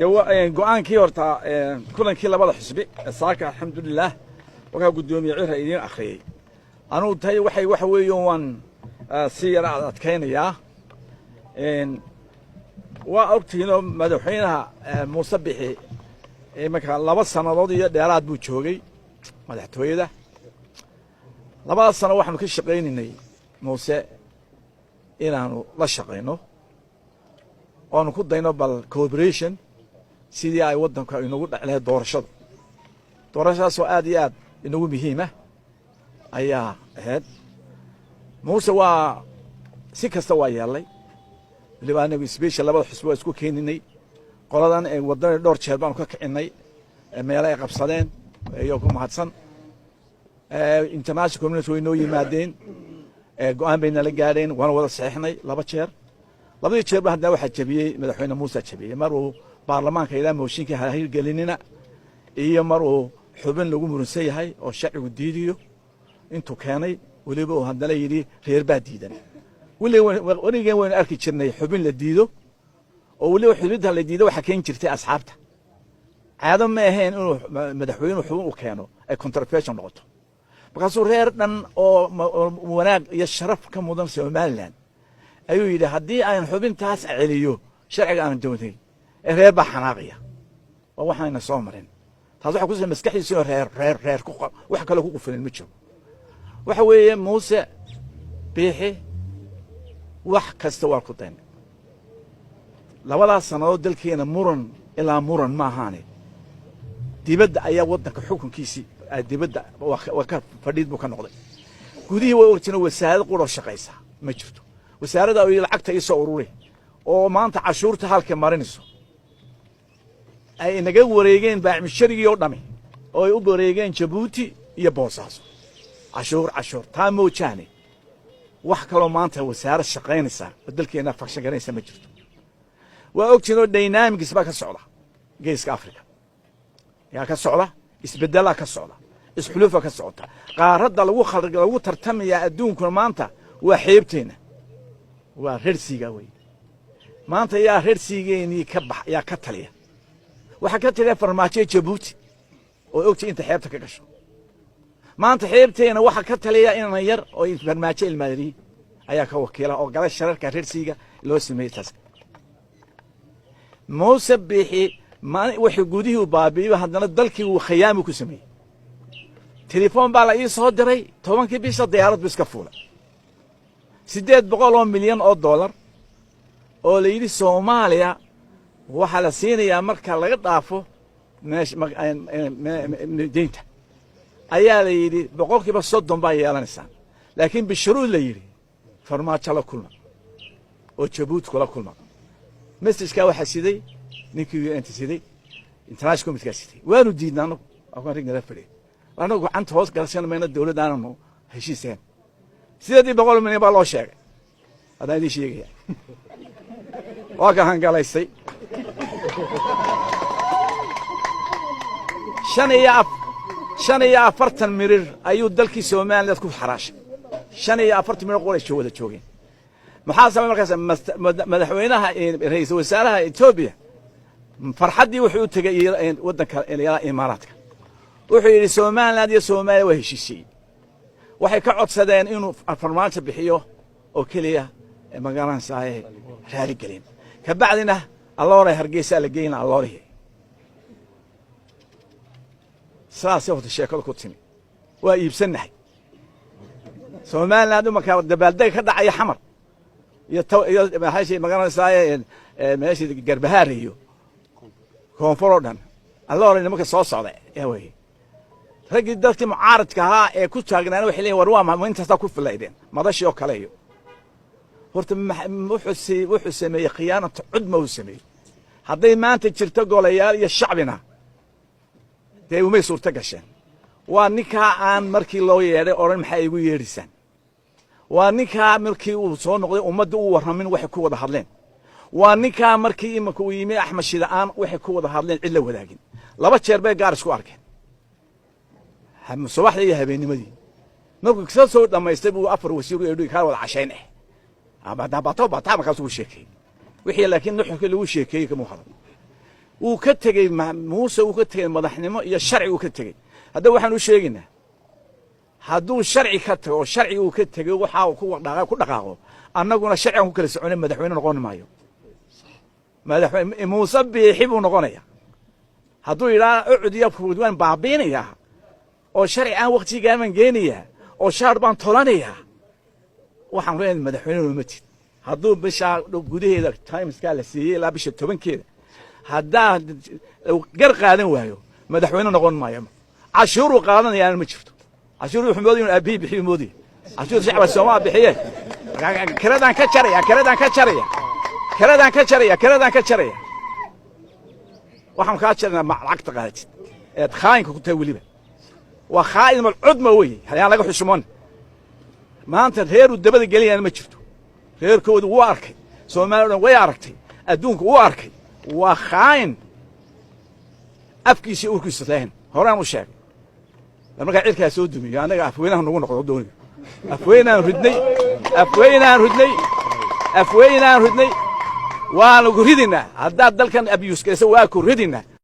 go-aankii horta kulankii labada xisbi saaka alxamdulilah wakaa guddoomiye cirha idiin akhriyey anugu tahay waxa weeye waan si yara adkaynayaa waa ogtihiinoo madaxweynaha muuse bixi marka 2 sannadood iyo dheeraad buu joogay madaxtooyada 2 sano waxaanu ka shaqaynaynay muuse inaanu la shaqayno oonu ku dayno bal cooperation sidii ay waddanka inagu dhaclay doorashadaasoo aad iyo aad inagu muhiima ayaa ahayd muuse waa si kasta waa yeelay waliba anagu special labada xisbi waa isku keeninay qoladan ee waddan dhowr jeer baanu ka kicinay meelo ay qabsadeen iyo ku mahadsan international community way noo yimaadeen go'aan bayna la gaadheen waana wada saxiixnay 2 jeer labadii jeer ba hadda waxa jabiyay madaxweyne muuse jabiyay mar uu baarlamaanka ilaa mooshinka hirgelinina iyo mar uu xubin lagu muransan yahay oo sharcigu diidiyo intuu keenay waliba uu hadana yiri reer baa diidan weligaan waynu arki jirnay xubin la diido oo waliba xubinta la diido waxa keen jirtay asxaabta caado ma ahayn inuu madaxweynuhu xubin u keeno ay controversial noqoto markaasuu reer dhan oo wanaag iyo sharaf ka mudan Somaliland ayuu yidhi haddii aan xubintaas celiyo sharciga aan doonay reer baa xanaaqaya waa waxayna soo marin taas waxa ku soo maskaxdiisa reer ku wax kale ku qufulin ma jiro waxa weeye muuse bixi wax kasta waa ku dayn 2 sannadood dalkeena muran ilaa muran ma ahaane dibadda ayaa waddanka xukunkiisii dibadda waa ka fadhiid buu ka noqday gudihii way ogtiin wasaarad quro shaqaysa ma jirto wasaaradda ay lacagta ay soo ururay oo maanta cashuurta halka marinayso ay naga wareegeen baacmisharigii oo dhami oo ay u wareegeen Djibouti iyo Boosaaso cashuur taa moojaane wax kale maanta wasaarad shaqaynaysa dalkeena fakshan garanaysa ma jirto waa ogtiin dynamics ba ka socda geeska Afrika yaa ka socda isbedela ka socda isxulufa ka socota qaaradda lagu tartamaya adduunka maanta waa xeebteena waa reersiga way maanta yaa reersigeeni ka bax yaa ka taliya waxa ka taliya farmaajo Djibouti oo ogtii inta xeebta ka gasho maanta xeebteena waxa ka taliya in yar oo farmaajo ilmaadiri ayaa ka wakiila oo gala shararka reersiga loo sameeyay taas muuse bixi wixii gudihii u baabi'ay haddana dalkii uu khiyaamo ku sameeyay telefoon baa la ii soo diray 10kii bisha diyaarad biska fuula 800 milyan oo dollar oo la yiri Soomaaliya waxa la siinayaa marka laga dhaafo deynta ayaa la yiri 30% baa yeelanaysaa laakiin bishuruud la yiri farmaajo la kulma oo Djibouti kula kulma message-ka waxa siday ninkii inta siday international committee siday waanu diidnaa aqoon rigna fadhiyo anagu gacanta hoos galsan mayna dawladdaanu heshiiseen 800 milyan baa loo sheegay hadaan idin sheegaya waa ka hangalaysay 45 mirir ayuu dalkii Soomaaliland ku xaraashay 45 mirir qoray wada joogeen maxaa sabab markaas madaxweynaha ra'iisul wasaaraha Itoobiya farxadii wuxuu tagay waddanka ilaa Imaaraadka wuxuu yiri Soomaaliland iyo Soomaaliya waa heshiisay waxay ka codsadeen inuu farmaajo bixiyo oo kaliya magaalan saaye raali galin ka bacdina alloore hargeysa la geeyna alloore saasi oo sheekada ku timi waa iibsanahay Soomaaliland marka dabaaldeg ka dhacay xamar iyo maxay magaalan saaye meeshii garbahaariyo koonfurdhan alloore marka soo socday way ragii dalkii mucaaradka ahaa ee ku taagnaan waxay leeyihiin war waa ma intaas ku filaydeen madashii oo kale iyo horta wuxuu sameeyay khiyaanad cudma uu sameeyay hadday maanta jirto golayaal iyo shacbina dee uma suurta gasheen waa ninka aan markii loo yeeray oran maxay igu yeerisaan waa ninka markii uu soo noqday ummadda uu waramin wax ku wada hadleen waa ninka markii imaka uu yimi Axmed Shidaan wax ku wada hadleen cid la wadaagin 2 jeer bay gaar isku arkeen subaxdii iyo habeennimadii markuu soo dhamaystay buu 4 wasiir u yeedhay ka wada cashayn ama dabato markaas uu sheekay wixii laakiin nuxurka lagu sheekay kama hadlo وكتجي موسى وكتجي مدحنمو يا الشرع وكتجي هذا وحنا وشيقنا هذو الشرع كتجي والشرع وكتجي وحاو كل دقاقه أنا قلنا الشرع وكل سعون مدحوين نقول مايو مدحوين موسى بيحبوا نقولنا هذو إلى أقعد يفرضون بعبينيا أو شرع وقتي جامن جينيا أو شربان طلانيا وحنقول مدحوين المتين هذو بشا جودي هذا تايمز قال سي لا بش التوبن كده هذا قرق هذا وهايو مدحوين نقول مايو عشور وقارن يعني ما شفته عشور يحمودين أبي بحمودي عشور شعب السماء بحيه كردان كشرية كردان كشرية كردان كشرية كردان كشرية وحنا كاشرنا مع عقد قاعد خاين كنت وليبه وخاين من العظمة وي يعني لقوا حشمون ما أنت غير والدبل الجلي أنا ما شفته غير كود واركي سو ما وياركتي أدونك واركي وخاين أفكي شيء أوركي ستلين هرام وشاك لما قاعد يلك سود دمي أنا أفوينا نقول نقول دوني أفوينا ردني أفوينا ردني أفوينا ردني وأنا قردنا هذا دل كان أبيوس كيسوا كردنا